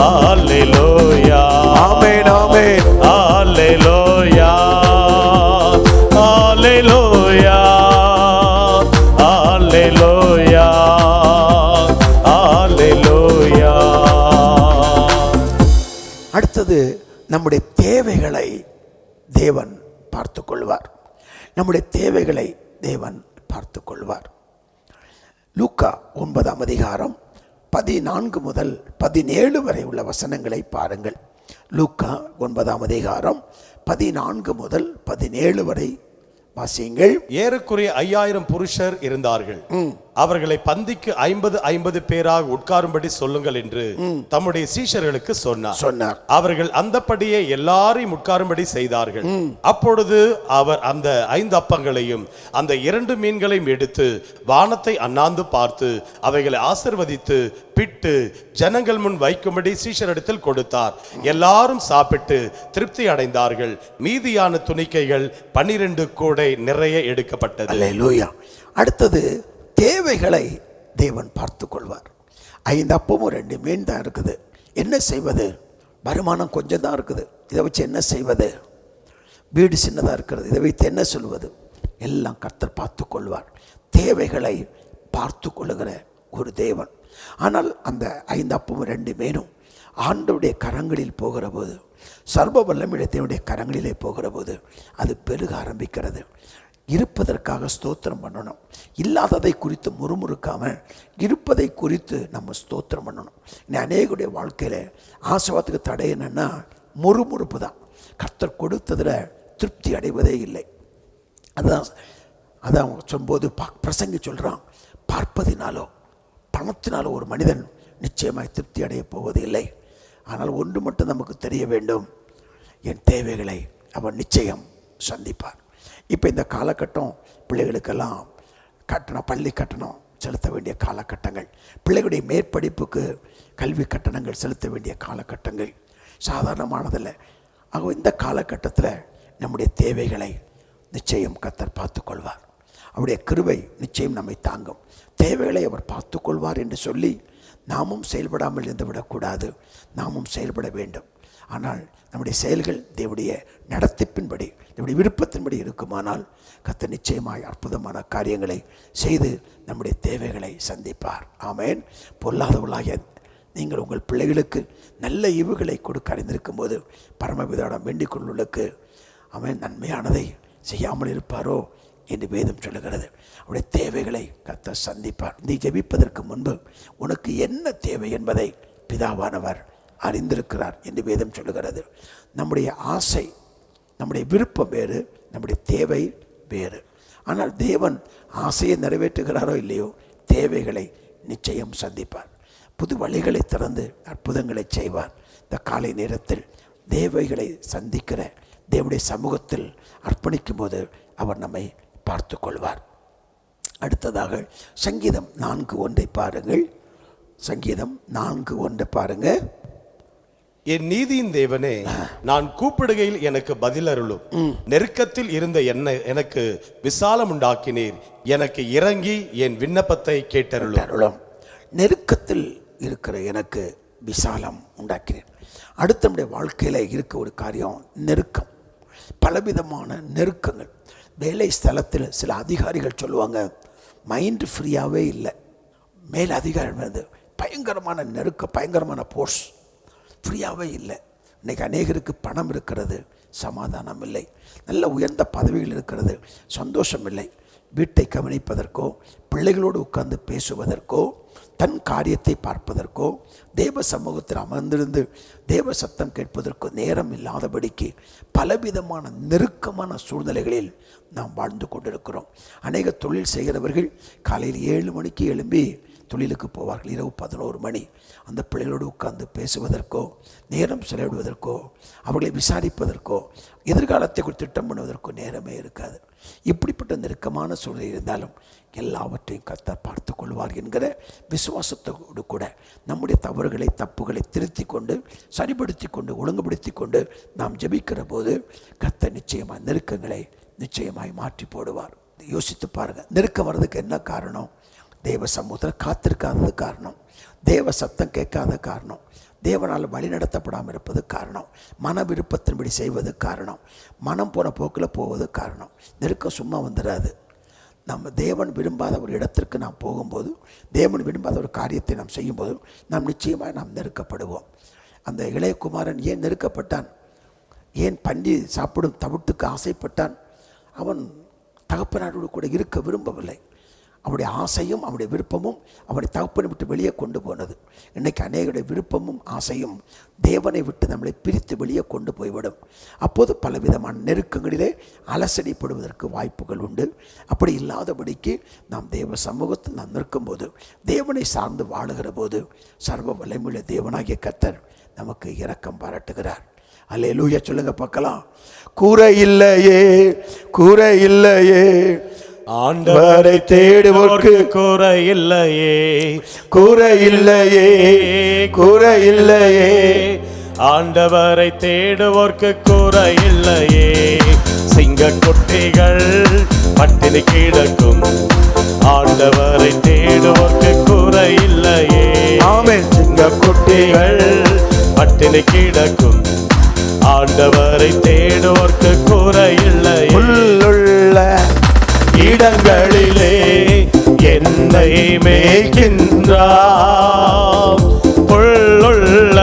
C: அல்லேலூயா.
B: ஆமென், ஆமென்.
C: அல்லேலூயா, அல்லேலூயா, அல்லேலூயா, அல்லேலூயா.
B: அடுத்தது நம்முடைய தேவைகளை தேவன் பார்த்து கொள்வார். நம்முடைய தேவைகளை தேவன் பார்த்து கொள்வார். லூக்கா 9ஆம் அதிகாரம் 14 முதல் 17 வரை உள்ள வசனங்களை பாருங்கள். லூக்கா 9ஆம் அதிகாரம் 14 முதல் 17 வரை வாசியுங்கள்.
C: ஏறக்குறைய 5000 புருஷர் இருந்தார்கள். அவர்களை பந்திக்கு 50 பேராக உட்காரும்படி சொல்லுங்கள் என்று தம்முடைய சீஷர்களுக்கு சொன்னார். அவர்கள் அந்தப்படியே எல்லாரையும் உட்காரும்படி செய்தார்கள். அப்பொழுது அவர் அந்த 5 அப்பங்களையும் அந்த 2 மீன்களையும் எடுத்து வானத்தை அண்ணாந்து பார்த்து அவைகளை ஆசீர்வதித்து பிட்டு ஜனங்கள் முன் வைக்கும்படி சீஷரிடத்தில் கொடுத்தார். எல்லாரும் சாப்பிட்டு திருப்தி அடைந்தார்கள். மீதியான துணிக்கைகள் 12 கூடை நிறைய எடுக்கப்பட்டது.
B: அல்லேலூயா. அடுத்தது தேவைகளை தேவன் பார்த்து கொள்வார். 5 அப்பமும் 2 மீன் தான் இருக்குது. என்ன செய்வது? வருமானம் கொஞ்சம் தான் இருக்குது. இதை வச்சு என்ன செய்வது? வீடு சின்னதாக இருக்கிறது. இதை வைத்து என்ன சொல்வது? எல்லாம் கர்த்தர் பார்த்து கொள்வார். தேவைகளை பார்த்து கொள்ளுகிற ஒரு தேவன். ஆனால் அந்த 5 அப்பமும் 2 மீனும் ஆண்டவருடைய கரங்களில் போகிற போது, சர்வ வல்லமையுடைய தேவனுடைய கரங்களிலே போகிற போது அது பெருக ஆரம்பிக்கிறது. இருப்பதற்காக ஸ்தோத்திரம் பண்ணணும். இல்லாததை குறித்து முறுமுறுக்காமல் இருப்பதை குறித்து நம்ம ஸ்தோத்திரம் பண்ணணும். இன்னும் அநேகருடைய வாழ்க்கையில் ஆசீர்வாதத்துக்கு தடை என்னன்னா முறுமுறுப்பு தான். கர்த்தர் கொடுத்ததில் திருப்தி அடைவதே இல்லை. அதான் சொல்லும்போது பிரசங்கி சொல்கிறான், பார்ப்பதினாலோ பணத்தினாலோ ஒரு மனிதன் நிச்சயமாய் திருப்தி அடைய போவது இல்லை. ஆனால் ஒன்று மட்டும் நமக்கு தெரிய வேண்டும், என் தேவைகளை அவன் நிச்சயம் சந்திப்பார். இப்போ இந்த காலகட்டம் பிள்ளைகளுக்கெல்லாம் பள்ளி கட்டணம் செலுத்த வேண்டிய காலகட்டங்கள், பிள்ளைகளுடைய மேற்படிப்புக்கு கல்வி கட்டணங்கள் செலுத்த வேண்டிய காலகட்டங்கள் சாதாரணமானதில்லை. ஆக இந்த காலகட்டத்தில் நம்முடைய தேவைகளை நிச்சயம் கர்த்தர் பார்த்து கொள்வார். அவருடைய கிருபை நிச்சயம் நம்மை தாங்கும். தேவைகளை அவர் பார்த்து கொள்வார் என்று சொல்லி நாமும் செயல்படாமல் இருந்து விடக்கூடாது. நாமும் செயல்பட வேண்டும். ஆனால் நம்முடைய செயல்கள் தேவனுடைய நடத்திப்பின்படி, நம்முடைய விருப்பத்தின்படி இருக்குமானால் கர்த்தர் நிச்சயமாய் அற்புதமான காரியங்களை செய்து நம்முடைய தேவைகளை சந்திப்பார். ஆமென். பொல்லாதவர்களாகிய நீங்கள் உங்கள் பிள்ளைகளுக்கு நல்ல ஈவுகளை கொடுக்க அறிந்திருக்கும் போது பரமபிதாவிடம் வேண்டிக் கொள்ளுக்கு அவன் நன்மையானதை செய்யாமல் இருப்பாரோ என்று வேதம் சொல்லுகிறது. அவருடைய தேவைகளை கர்த்தர் சந்திப்பார். நீ ஜெபிப்பதற்கு முன்பு உனக்கு என்ன தேவை என்பதை பிதாவானவர் அறிந்திருக்கிறார் என்று வேதம் சொல்லுகிறது. நம்முடைய ஆசை, நம்முடைய விருப்பம் வேறு, நம்முடைய தேவை வேறு. ஆனால் தேவன் ஆசையை நிறைவேற்றுகிறாரோ இல்லையோ, தேவைகளை நிச்சயம் சந்திப்பார். புது வழிகளை திறந்து அற்புதங்களை செய்வார். இந்த காலை நேரத்தில் தேவைகளை சந்திக்கிற தேவனுடைய சமூகத்தில் அர்ப்பணிக்கும் போது அவர் நம்மை பார்த்து கொள்வார். அடுத்ததாக சங்கீதம் 4:1 பாருங்கள். சங்கீதம் 4:1 பாருங்க.
C: என் நீதியின் தேவனே, நான் கூப்பிடுகையில் எனக்கு பதில் அருளும். நெருக்கத்தில் இருந்த எனக்கு விசாலம் உண்டாக்கினீர். எனக்கு இறங்கி என் விண்ணப்பத்தை கேட்டருளும்.
B: நெருக்கத்தில் இருக்கிற எனக்கு விசாலம் உண்டாக்கினீர். அடுத்த நம்முடைய வாழ்க்கையில் இருக்க ஒரு காரியம் நெருக்கம். பலவிதமான நெருக்கங்கள். வேலை ஸ்தலத்தில் சில அதிகாரிகள் சொல்லுவாங்க, மைண்டு ஃப்ரீயாகவே இல்லை. மேல் அதிகாரி வந்து பயங்கரமான நெருக்கம், பயங்கரமான போர்ஸ், ஃப்ரீயாகவே இல்லை. இன்றைக்கி அநேகருக்கு பணம் இருக்கிறது, சமாதானம் இல்லை. நல்ல உயர்ந்த பதவிகள் இருக்கிறது, சந்தோஷம் இல்லை. வீட்டை கவனிப்பதற்கோ பிள்ளைகளோடு உட்கார்ந்து பேசுவதற்கோ தன் காரியத்தை பார்ப்பதற்கோ தேவ சமூகத்தில் அமர்ந்திருந்து தேவ சத்தம் கேட்பதற்கோ நேரம் இல்லாதபடிக்கு பலவிதமான நெருக்கமான சூழ்நிலைகளில் நாம் வாழ்ந்து கொண்டிருக்கிறோம். அநேக தொழில் செய்கிறவர்கள் காலையில் 7 மணிக்கு எழும்பி தொழிலுக்கு போவார்கள். இரவு 11 மணி அந்த பிள்ளைகளோடு உட்கார்ந்து பேசுவதற்கோ நேரம் செலவிடுவதற்கோ அவர்களை விசாரிப்பதற்கோ எதிர்காலத்தை குறித்து திட்டம் பண்ணுவதற்கோ நேரமே இருக்காது. இப்படிப்பட்ட நெருக்கமான சூழ்நிலை இருந்தாலும் எல்லாவற்றையும் கர்த்தர் பார்த்து கொள்வார் என்கிற விசுவாசத்தோடு கூட நம்முடைய தப்புகளை திருத்தி கொண்டு சரிப்படுத்தி கொண்டு ஒழுங்குபடுத்தி கொண்டு நாம் ஜெபிக்கிற போது கர்த்தர் நிச்சயமாய் நெருக்கங்களை நிச்சயமாய் மாற்றி போடுவார். யோசித்து பாருங்கள், நெருக்கம் வர்றதுக்கு என்ன காரணம்? தேவ சமூகத்தில் காத்திருக்காதது காரணம், தேவ சத்தம் கேட்காத காரணம், தேவனால் வழி நடத்தப்படாமல் இருப்பது காரணம், மன விருப்பத்தின்படி செய்வது காரணம், மனம் போன போக்கில் போவது காரணம். நெருக்கம் சும்மா வந்துடாது. நம்ம தேவன் விரும்பாத ஒரு இடத்திற்கு நாம் போகும்போது, தேவன் விரும்பாத ஒரு காரியத்தை நாம் செய்யும்போது நாம் நிச்சயமாக நாம் நெருக்கப்படுவோம். அந்த இளையகுமாரன் ஏன் நெருக்கப்பட்டான்? ஏன் பன்றி சாப்பிடும் தவிட்டுக்கு ஆசைப்பட்டான்? அவன் தகப்பனாரோடு கூட இருக்க விரும்பவில்லை. அவனுடைய ஆசையும் அவனுடைய விருப்பமும் அவனை தகப்பனை விட்டு வெளியே கொண்டு போனது. இன்றைக்கு அநேகருடைய விருப்பமும் ஆசையும் தேவனை விட்டு நம்மளை பிரித்து வெளியே கொண்டு போய்விடும். அப்போது பலவிதமான நெருக்கங்களிலே அலசடிப்படுவதற்கு வாய்ப்புகள் உண்டு. அப்படி இல்லாதபடிக்கு நாம் தேவ சமூகத்தில் நாம் நிற்கும்போது, தேவனை சார்ந்து வாழுகிற போது சர்வ வல்லமையுள்ள தேவனாகிய கர்த்தர் நமக்கு இரக்கம் பாராட்டுகிறார். அல்லேலூயா சொல்லுங்க பார்க்கலாம். கூரை இல்லையே, கூரை இல்லையே,
D: ஆண்டவரை தேடுவோர்க்கு கூரை இல்லையே, கூரை இல்லையே, கூரை இல்லையே, ஆண்டவரை தேடுவோர்க்கு கூரை இல்லையே. சிங்கக்குட்டிகள் பட்டினி கிடக்கும், ஆண்டவரை தேடுவோர்க்கு கூரை இல்லையே. ஆமென். சிங்கக்குட்டிகள் பட்டினி கிடக்கும், ஆண்டவரை தேடுவோர்க்கு கூரை இல்லையே. உள்ளுள்ள இடங்களிலே என்னை மேய்க்கின்றார், உள்ளுள்ள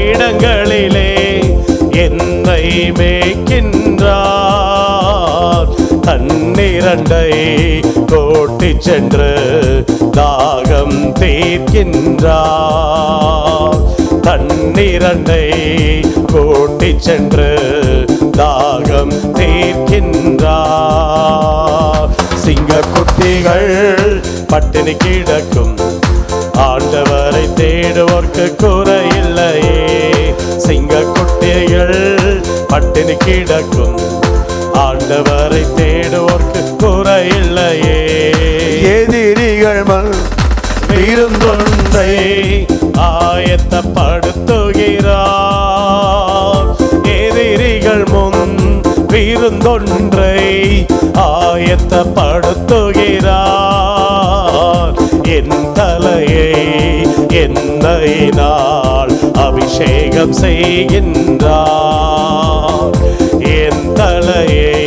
D: இடங்களிலே என்னை மேய்க்கின்றார். தன்னிரண்டை கோட்டி சென்று தாகம் தீர்க்கின்றார், தன்னிரண்டை கோட்டி சென்று தாகம் தீர்க்கின்றார். சிங்கக்குட்டிகள் பட்டினி கிடக்கும், ஆண்டவரை தேடுவோர்க்கு குறை இல்லையே. சிங்கக்குட்டிகள் பட்டினி கிடக்கும், ஆண்டவரை தேடுவோர்க்கு குறை இல்லையே. எதிரிகள் விருந்தொன்றை ஆயத்தப்படுத்துகிறார், எதிரிகள் முன் விருந்தொன்றை ஆயத்தப்படுத்துகிறார். என் தலையை எண்ணெயினால் அபிஷேகம் செய்கின்றார், என் தலையை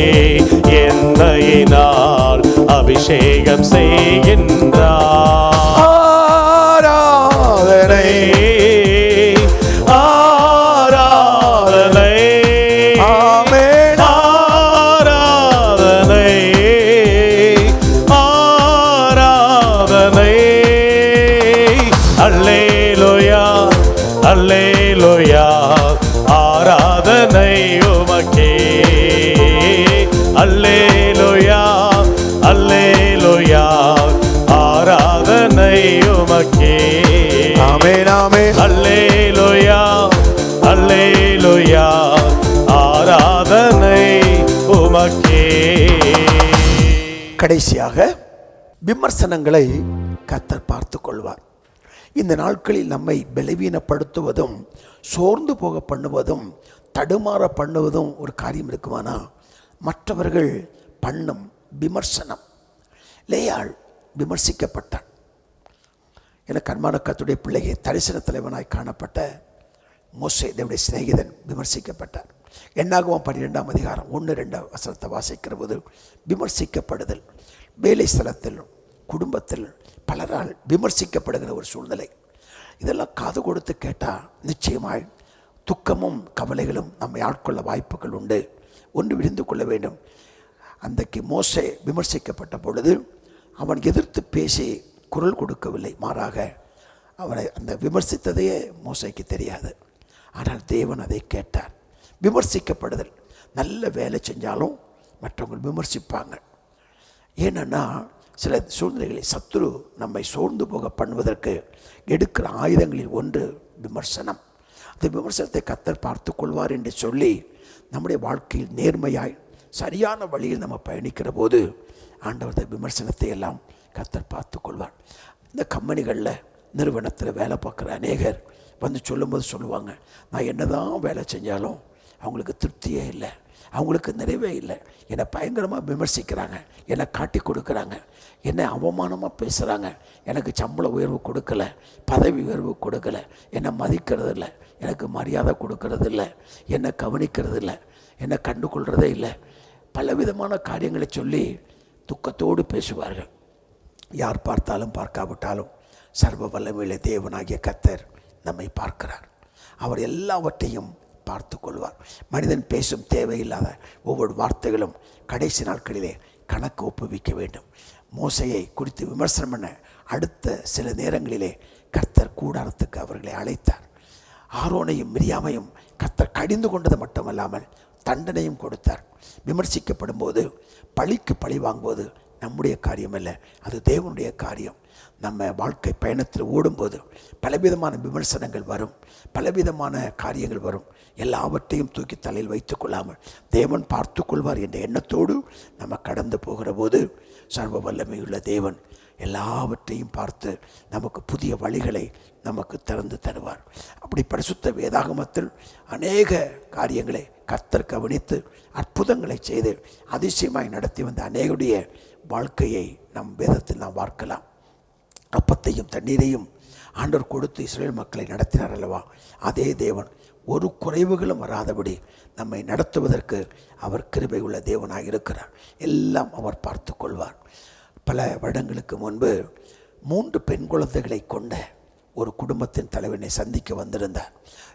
D: எண்ணெயினால் அபிஷேகம் செய்கின்றார். ஆராதனை ஆராதனை, ஆமென். ஆராதனை ஆராதனை, அல்லேலூயா அல்லேலூயா, ஆராதனை உமக்கே. அல்லேலூயா அல்லேலூயா, ஆராதனை உமக்கே. ஆமென் ஆமென். அல்லேலூயா அல்லேலூயா, ஆராதனை உமக்கே.
B: கடைசியாக விமர்சனங்களை கர்த்தர் பார்த்து கொள்வார். இந்த நாட்களில் நம்மை பலவீனப்படுத்துவதும் சோர்ந்து போக பண்ணுவதும் தடுமாற பண்ணுவதும் ஒரு காரியம் இருக்குமானா, மற்றவர்கள் பண்ணும் விமர்சனம். லேயாள் விமர்சிக்கப்பட்டான். எனக்கு அன்பான கர்த்தருடைய பிள்ளையை, தரிசன தலைவனாய் காணப்பட்ட மோசே தேவனுடைய சிநேகிதன் விமர்சிக்கப்பட்டார். என்னாகவும் 12ஆம் அதிகாரம் 1-2 வாசிக்கிற போது விமர்சிக்கப்படுதல், வேலை ஸ்தலத்தில் குடும்பத்தில் பலரால் விமர்சிக்கப்படுகிற ஒரு சூழ்நிலை. இதெல்லாம் காது கொடுத்து கேட்டால் நிச்சயமாய் துக்கமும் கவலைகளும் நம்மை ஆட்கொள்ள வாய்ப்புகள் உண்டு. ஒன்று விரிந்து கொள்ள வேண்டும். அன்றைக்கு மோசே விமர்சிக்கப்பட்ட பொழுது அவன் எதிர்த்து பேசி குரல் கொடுக்கவில்லை. மாறாக அவனை அந்த விமர்சித்ததையே மோசைக்கு தெரியாது. ஆனால் தேவன் அதை கேட்டார். விமர்சிக்கப்படுதல், நல்ல வேலை செஞ்சாலும் மற்றவங்க விமர்சிப்பாங்க. ஏன்னா சில சூழ்நிலைகளை சத்துரு நம்மை சோர்ந்து போக பண்ணுவதற்கு எடுக்கிற ஆயுதங்களில் ஒன்று விமர்சனம். அந்த விமர்சனத்தை கர்த்தர் பார்த்து கொள்வார் என்று சொல்லி நம்முடைய வாழ்க்கையில் நேர்மையாய் சரியான வழியில் நம்ம பயணிக்கிற போது ஆண்டவர் விமர்சனத்தை எல்லாம் கர்த்தர் பார்த்து கொள்வார். இந்த கம்பெனிகளில் நிறுவனத்தில் வேலை பார்க்குற அநேகர் வந்து சொல்லும்போது சொல்லுவாங்க, நான் என்னதான் வேலை செஞ்சாலும் அவங்களுக்கு திருப்தியே இல்லை, அவங்களுக்கு நிறைவே இல்லை. என்னை பயங்கரமாக விமர்சிக்கிறாங்க, என்னை காட்டி கொடுக்குறாங்க, என்னை அவமானமாக பேசுகிறாங்க, எனக்கு சம்பள உயர்வு கொடுக்கல, பதவி உயர்வு கொடுக்கல, என்னை மதிக்கிறது இல்லை, எனக்கு மரியாதை கொடுக்கறது இல்லை, என்னை கவனிக்கிறது இல்லை, என்னை கண்டுகொள்கிறதே இல்லை, பலவிதமான காரியங்களை சொல்லி துக்கத்தோடு பேசுவார்கள். யார் பார்த்தாலும் பார்க்காவிட்டாலும் சர்வ வல்லமையுள்ள தேவனாகிய கர்த்தர் நம்மை பார்க்கிறார். அவர் எல்லாவற்றையும் பார்த்து கொள்வார். மனிதன் பேசும் தேவையில்லாத ஒவ்வொரு வார்த்தைகளும் கடைசி நாட்களிலே கணக்கு ஒப்புவிக்க வேண்டும். மோசையை குறித்து விமர்சனம் பண்ண அடுத்த சில நேரங்களிலே கர்த்தர் கூடாரத்துக்கு அவர்களை அழைத்தார். ஆரோனையும் மிரியாமையும் கர்த்தர் கடிந்து கொண்டது மட்டுமல்லாமல் தண்டனையும் கொடுத்தார். விமர்சிக்கப்படும் போது பழிக்கு பழி வாங்குவது நம்முடைய காரியம் அல்ல, அது தேவனுடைய காரியம். நம்ம வாழ்க்கை பயணத்தில் ஓடும்போது பலவிதமான விமர்சனங்கள் வரும், பலவிதமான காரியங்கள் வரும். எல்லாவற்றையும் தூக்கி தலையில் வைத்துக் கொள்ளாமல் தேவன் பார்த்து கொள்வார் என்ற எண்ணத்தோடு நம்ம கடந்து போகிற போது சர்வ வல்லமையுள்ள தேவன் எல்லாவற்றையும் பார்த்து நமக்கு புதிய வழிகளை நமக்கு திறந்து தருவார். அப்படி பரிசுத்த வேதாகமத்தில் அநேக காரியங்களை கர்த்தர் கவனித்து அற்புதங்களை செய்து அதிசயமாய் நடத்தி வந்த அநேகருடைய வாழ்க்கையை நம் வேதத்தில் நாம் பார்க்கலாம். அப்பத்தையும் தண்ணீரையும் ஆண்டவர் கொடுத்து இஸ்ரவேல் மக்களை நடத்தினார் அல்லவா, அதே தேவன் ஒரு குறைவுகளும் வராதபடி நம்மை நடத்துவதற்கு அவர் கிருபை உள்ள தேவனாக இருக்கிறார். எல்லாம் அவர் பார்த்து கொள்வார். பல வருடங்களுக்கு முன்பு 3 பெண் குழந்தைகளை கொண்ட ஒரு குடும்பத்தின் தலைவனை சந்திக்க வந்திருந்தார்.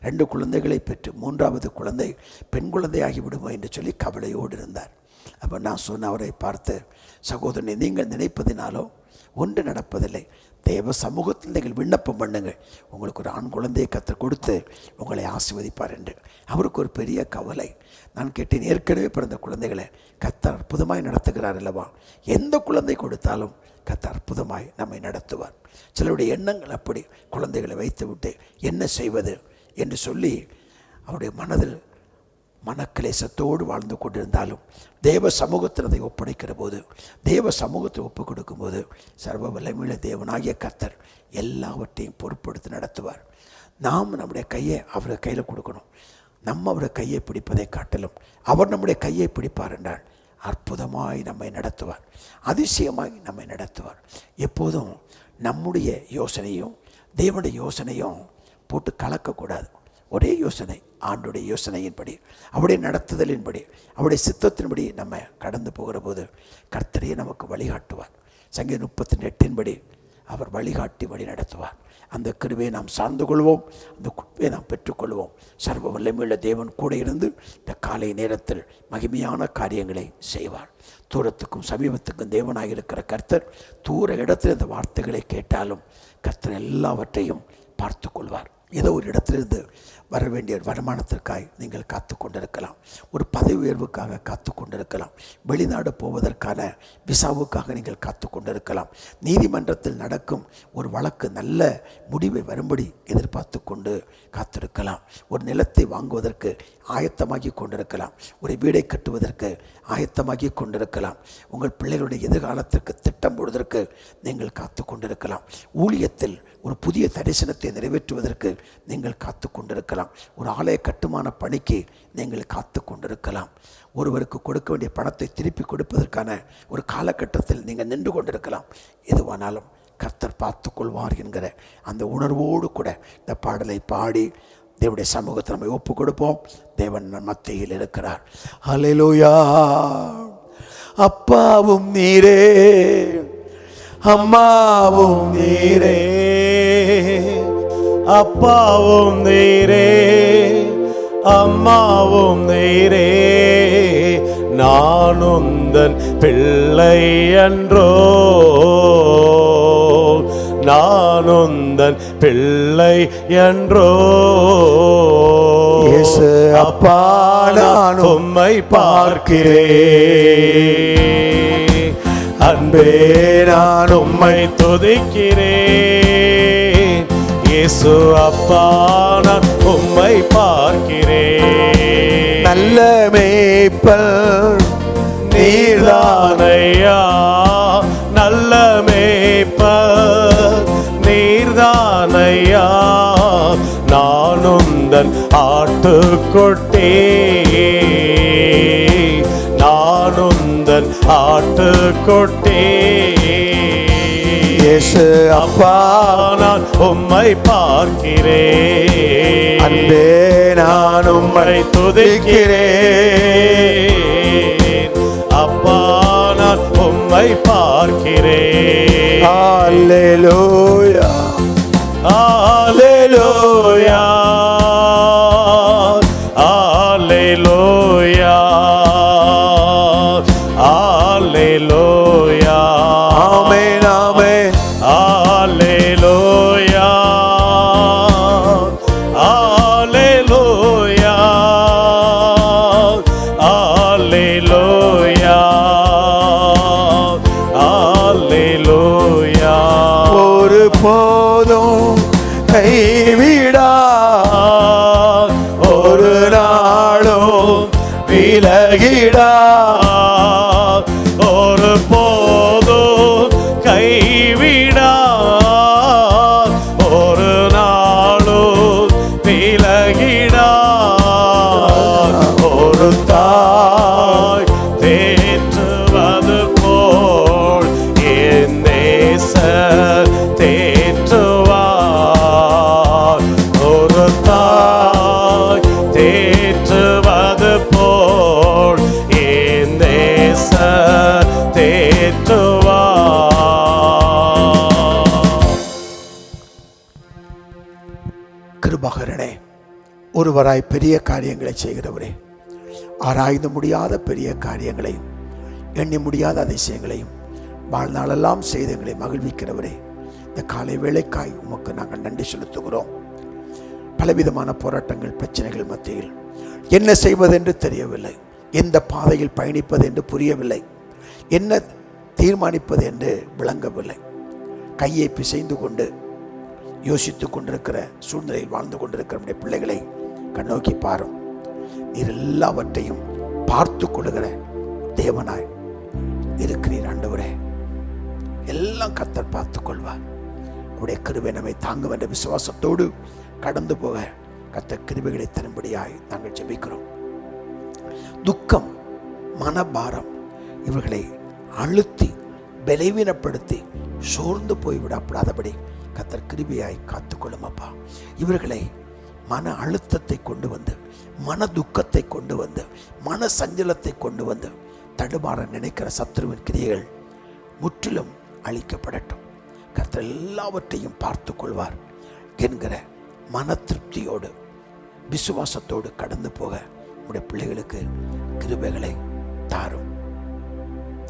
B: 2 குழந்தைகளை பெற்று 3வது குழந்தை பெண் குழந்தையாகி விடுமோ என்று சொல்லி கவலையோடு இருந்தார். அப்போ நான் சொன்ன அவரை பார்த்து, சகோதரனை, நீங்கள் நினைப்பதினாலோ ஒன்று நடப்பதில்லை, தேவ சமூகத்தில் நீங்கள் விண்ணப்பம் பண்ணுங்கள், உங்களுக்கு ஒரு ஆண் குழந்தையை கர்த்தர் கொடுத்து உங்களை ஆசீர்வதிப்பார் என்று. அவருக்கு ஒரு பெரிய கவலை. நான் கேட்டேன், ஏற்கனவே பிறந்த குழந்தைகளை கர்த்தர் அற்புதமாய் நடத்துகிறார் அல்லவா, எந்த குழந்தை கொடுத்தாலும் கர்த்தர் அற்புதமாய் நம்மை நடத்துவார். சிலருடைய எண்ணங்கள் அப்படி, குழந்தைகளை வைத்து விட்டு என்ன செய்வது என்று சொல்லி அவருடைய மனதில் மனக்கிளேசத்தோடு வாழ்ந்து கொண்டிருந்தாலும் தேவ சமூகத்தில் அதை ஒப்படைக்கிற போது, தேவ சமூகத்தை ஒப்புக் கொடுக்கும் போது சர்வ வல்லமையுள்ள தேவனாகிய கர்த்தர் எல்லாவற்றையும் பொறுப்படுத்தி நடத்துவார். நாம் நம்முடைய கையை அவருடைய கையில் கொடுக்கணும். நம்ம அவருடைய கையை பிடிப்பதை காட்டிலும் அவர் நம்முடைய கையை பிடிப்பார் என்றால் அற்புதமாய் நம்மை நடத்துவார், அதிசயமாய் நம்மை நடத்துவார். எப்போதும் நம்முடைய யோசனையும் தேவனுடைய யோசனையும் போட்டு கலக்கக்கூடாது. ஒரே யோசனை, ஆண்டுடைய யோசனையின்படி, அவருடைய நடத்துதலின்படி, அவருடைய சித்தத்தின்படி நம்ம கடந்து போகிற போது கர்த்தரையே நமக்கு வழிகாட்டுவார். சங்கீதம் 38 அவர் வழிகாட்டி வழி நடத்துவார். அந்த கிருபையை நாம் சார்ந்து கொள்வோம், அந்த கிருபையை நாம் பெற்றுக்கொள்வோம். சர்வ வல்லமையுள்ள தேவன் கூட இருந்து இந்த காலை நேரத்தில் மகிமையான காரியங்களை செய்வார். தூரத்துக்கும் சமீபத்துக்கும் தேவனாக இருக்கிற கர்த்தர் தூர இடத்தில் இந்த வார்த்தைகளை கேட்டாலும் கர்த்தர் எல்லாவற்றையும் பார்த்து கொள்வார். ஏதோ ஒரு இடத்திலிருந்து வர வேண்டிய வருமானத்திற்காக நீங்கள் காத்து கொண்டிருக்கலாம், ஒரு பதவி உயர்வுக்காக காத்து கொண்டிருக்கலாம், வெளிநாடு போவதற்கான விசாவுக்காக நீங்கள் காத்து கொண்டிருக்கலாம், நீதிமன்றத்தில் நடக்கும் ஒரு வழக்கு நல்ல முடிவை வரும்படி எதிர்பார்த்து கொண்டு காத்திருக்கலாம், ஒரு நிலத்தை வாங்குவதற்கு ஆயத்தமாகி கொண்டிருக்கலாம், ஒரு வீடை கட்டுவதற்கு ஆயத்தமாகி கொண்டிருக்கலாம், உங்கள் பிள்ளைகளுடைய எதிர்காலத்திற்கு திட்டம் போடுவதற்கு நீங்கள் காத்து கொண்டிருக்கலாம், ஊழியத்தில் ஒரு புதிய தரிசனத்தை நிறைவேற்றுவதற்கு நீங்கள் காத்து கொண்டிருக்கலாம், ஒரு ஆலய கட்டுமான பணிக்கு நீங்கள் காத்து கொண்டிருக்கலாம், ஒருவருக்கு கொடுக்க வேண்டிய பணத்தை திருப்பி கொடுப்பதற்கான ஒரு காலகட்டத்தில் நீங்கள் நின்று கொண்டிருக்கலாம். எதுவானாலும் கர்த்தர் பார்த்து கொள்வார் என்கிற அந்த உணர்வோடு கூட இந்த பாடலை பாடி தேவனுடைய சமூகத்தை நம்ம ஒப்பு கொடுப்போம். தேவன் மத்தியில் இருக்கிறார். ஹல்லேலூயா. அப்பாவும் நீரே, அம்மாவும் நீரே,
D: அப்பாவும் நீரே, அம்மாவும் நீரே, நான் உந்தன் பிள்ளை என்றோ, நான் உந்தன் பிள்ளை என்றோ.
B: இயேசு அப்பா நான்
D: உம்மை பார்க்கிறேன், அன்பே நான் உம்மை துதிக்கிறேன். இயேசு அப்பா நான் உம்மை பார்க்கிறேன்,
B: நல்ல மேய்ப்பர்
D: நீர்தானையா, நல்ல மேய்ப்பர் நீர்தானையா. நான் உந்தன் ஆட்டுக்குட்டி, நான் உந்தன் ஆட்டுக்குட்டி.
B: இயேசு அப்பா
D: நான் உம்மை பார்க்கிறேன்,
B: அன்பே நான் உம்மை
D: துதிக்கிறேன். அப்பா நான் உம்மை பார்க்கிறேன்.
B: அல்லேலூயா
D: அல்லேலூயா அல்லேலூயா அல்லேலூயா.
B: ஆமென் ஆமென்
D: அல்லேலூயா அல்லேலூயா அல்லேலூயா அல்லேலூயா.
B: ஒரு போதும் கைவிடா, ஒரு நாளும் விலகிடா,
D: ஒரு போதும் கைவிடா, ஒரு நாளும் விலகிடா. ஒரு தாய் தேற்றுவது போல் என் நேசர் தேற்றுவார். ஒரு தாய் தேற்றுவது போல் என் நேசர் தேற்றுவார்.
B: கிருபாகரனே, ஒருவராய் பெரிய காரியங்களை செய்கிறவரே, ஆராய்ந்து முடியாத பெரிய காரியங்களையும் எண்ணி முடியாத அதிசயங்களையும் வாழ்நாளெல்லாம் செய்து எங்களை மகிழ்விக்கிறவரே, இந்த காலை வேளைக்காய் உமக்கு நாங்கள் நன்றி செலுத்துகிறோம். பலவிதமான போராட்டங்கள், பிரச்சனைகள் மத்தியில் என்ன செய்வதென்று தெரியவில்லை, எந்த பாதையில் பயணிப்பது என்று புரியவில்லை, என்ன தீர்மானிப்பது என்று விளங்கவில்லை. கையை பிசைந்து கொண்டு யோசித்து கொண்டிருக்கிற சூழ்நிலையில் வாழ்ந்து கொண்டிருக்கிற நம்முடைய பிள்ளைகளை கண்ணோக்கி பாரும். நீர் எல்லாவற்றையும் பார்த்து கொள்ளுகிற தேவனாய் இருக்கிறீர் ஆண்டவரே. எல்லாம் கர்த்தர் பார்த்துக் கொள்வார். உடைய கிருபை நம்மை தாங்கும் என்ற விசுவாசத்தோடு கடந்து போக கர்த்தர் கிருபைகளை தரும்படியாய் நாங்கள் ஜெபிக்கிறோம். துக்கம், மனபாரம் இவர்களை அழுத்தி பலவீனப்படுத்தி சோர்ந்து போய்விடப்படாதபடி கர்த்தர் கிருபையாய் காத்துக்கொள்ளும் அப்பா. இவர்களை மன அழுத்தத்தை கொண்டு வந்து, மன துக்கத்தை கொண்டு வந்து, மன சஞ்சலத்தை கொண்டு வந்து தடுமாற நினைக்கிற சத்துருவின் கிரியைகள் முற்றிலும் அழிக்கப்படட்டும். கர்த்தர் எல்லாவற்றையும் பார்த்து கொள்வார் என்கிற மன திருப்தியோடு விசுவாசத்தோடு கடந்து போக உடைய பிள்ளைகளுக்கு கிருபைகளை தாரும்.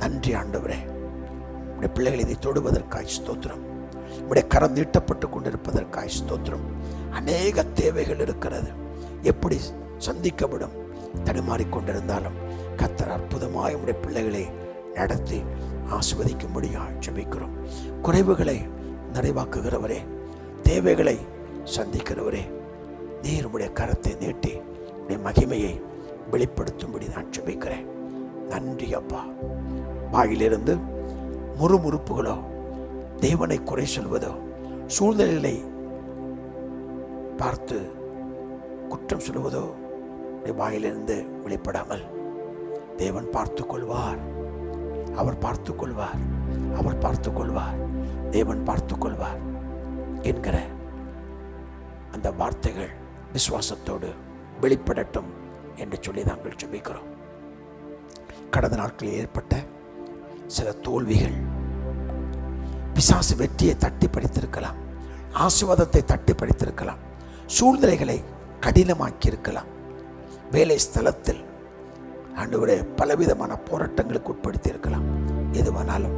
B: நன்றி ஆண்டவரே. உடைய பிள்ளைகளை இதை தொடுவதற்காய் ஸ்தோத்திரம். உடைய கரம் நீட்டப்பட்டு கொண்டிருப்பதற்காய் ஸ்தோத்திரம். அநேக தேவைகள் இருக்கிறது. எப்படி சந்திக்கப்படும் தடுமாறிக்கொண்டிருந்தாலும் கர்த்தர் அற்புதமாய் உடைய பிள்ளைகளை நடத்தி ஆசீர்வதிக்கும்படியாய் ஜெபிக்கிறோம். குறைவுகளை நிறைவாக்குகிறவரே, தேவைகளை சந்திக்கிறவரே, நீர் உடைய கரத்தை நீட்டி உடைய மகிமையை வெளிப்படுத்தும்படி நான் ஜெபிக்கிறேன். நன்றி அப்பா. வாயிலிருந்து முறுமுறுப்புகளோ, தேவனை குறை சொல்வதோ, சூழ்நிலைகளை பார்த்து குற்றம் சொல்வதோ வாயிலிருந்து வெளிப்படாமல் தேவன் பார்த்துக் கொள்வார், அவர் பார்த்துக் கொள்வார், அவர் பார்த்துக் கொள்வார், தேவன் பார்த்துக் கொள்வார் என்கிற அந்த வார்த்தைகள் விசுவாசத்தோடு வெளிப்படட்டும் என்று சொல்லி நாங்கள் ஜெபிக்கிறோம். கடந்த நாட்களில் ஏற்பட்ட சில தோல்விகள், பிசாசு வெற்றியை தட்டி பறித்திருக்கலாம், ஆசீர்வாதத்தை தட்டி பறித்திருக்கலாம், சூழ்நிலைகளை கடினமாக்கி இருக்கலாம், வேலை ஸ்தலத்தில் ஆண்டவரே பலவிதமான போராட்டங்களுக்கு உட்படுத்தி இருக்கலாம். எதுவானாலும்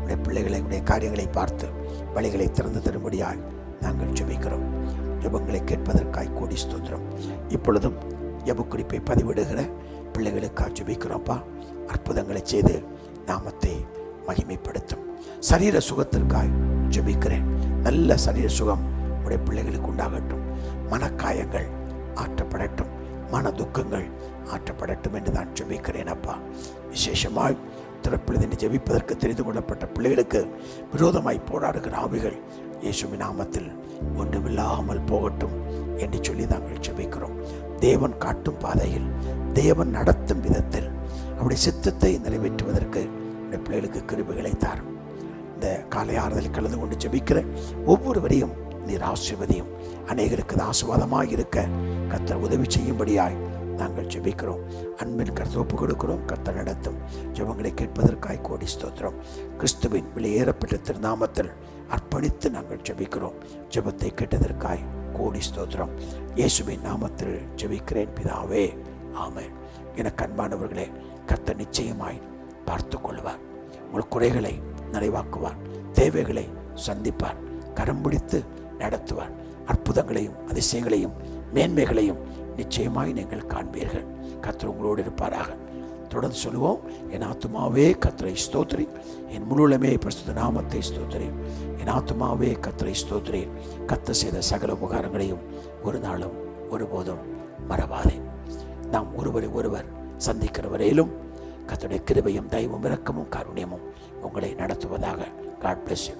B: உடைய பிள்ளைகளை உடைய காரியங்களை பார்த்து வழிகளை திறந்து தரும்படியாய் நாங்கள் ஜெபிக்கிறோம். ஜெபங்களை கேட்பதற்காய் கோடி ஸ்தோத்திரம். இப்பொழுதும் ஜெப குறிப்பை பதிவிடுகிற பிள்ளைகளுக்காக ஜெபிக்கிறோம்ப்பா. அற்புதங்களை செய்து நாமத்தை மகிமைப்படுத்தும். சரீர சுகத்திற்காய் ஜெபிக்கிறேன். நல்ல சரீர சுகம் உடைய பிள்ளைகளுக்கு உண்டாகட்டும். மனக்காயங்கள் ஆற்றப்படட்டும், மன துக்கங்கள் ஆற்றப்படட்டும் என்று நான் ஜெபிக்கிறேன் அப்பா. விசேஷமாய் திறப்பிலிருந்து ஜெபிப்பதற்கு தெரிந்து கொள்ளப்பட்ட பிள்ளைகளுக்கு விரோதமாய் போராடுகிற ஆவிகள் இயேசுவின் நாமத்தில் ஒன்றுமில்லாமல் போகட்டும் என்று சொல்லி நாங்கள் ஜெபிக்கிறோம். தேவன் காட்டும் பாதையில், தேவன் நடத்தும் விதத்தில் அவருடைய சித்தத்தை நிறைவேற்றுவதற்கு உடைய பிள்ளைகளுக்கு கிருபைகளை தாரும். இந்த காலை ஆறுதல் கலந்து கொண்டு ஜெபிக்கிற ஒவ்வொருவரையும் நீர் ஆசீர்வதியும். அநேகருக்கு அது ஆசீர்வாதமாக இருக்க கர்த்தர் உதவி செய்யும்படியாய் நாங்கள் ஜெபிக்கிறோம். அன்பின் கர்த்தர் ஒப்பு கொடுக்கிறோம். கர்த்தர் நடத்தும் ஜெபங்களை கேட்பதற்காய் கோடி ஸ்தோத்திரம். கிறிஸ்துவின் வெளியேறப்பட்ட திருநாமத்தில் அர்ப்பணித்து நாங்கள் ஜெபிக்கிறோம். ஜெபத்தை கேட்டதற்காய் கோடி ஸ்தோத்திரம். இயேசுவின் நாமத்தில் ஜெபிக்கிறேன் பிதாவே, ஆமென். எனக்கு அன்பானவர்களே, கர்த்தர் நிச்சயமாய் பார்த்து கொள்வார். உங்கள் குறைகளை நிறைவாக்குவார், தேவைகளை சந்திப்பார், கரம் பிடித்து நடத்துவார். அற்புதங்களையும் அதிசயங்களையும் மேன்மைகளையும் நிச்சயமாய் நீங்கள் காண்பீர்கள். கர்த்தர் உங்களோடு இருப்பாராக. தொடர்ந்து சொல்லுவோம். என் ஆத்துமாவே கர்த்தரை ஸ்தோத்திரி, என் முழுவதுமே பரிசுத்த நாமத்தை ஸ்தோத்திரி. என் ஆத்துமாவே கர்த்தரை ஸ்தோத்திரி. கர்த்தர் செய்த சகல உபகாரங்களையும் ஒரு நாளும் ஒருபோதும் மறவாதே. நாம் ஒருவரை ஒருவர் சந்திக்கிற வரையிலும் கர்த்தருடைய கிருபையும் தயவும் இரக்கமும் காருண்யமும் உங்களை நடத்துவதாக. God bless you.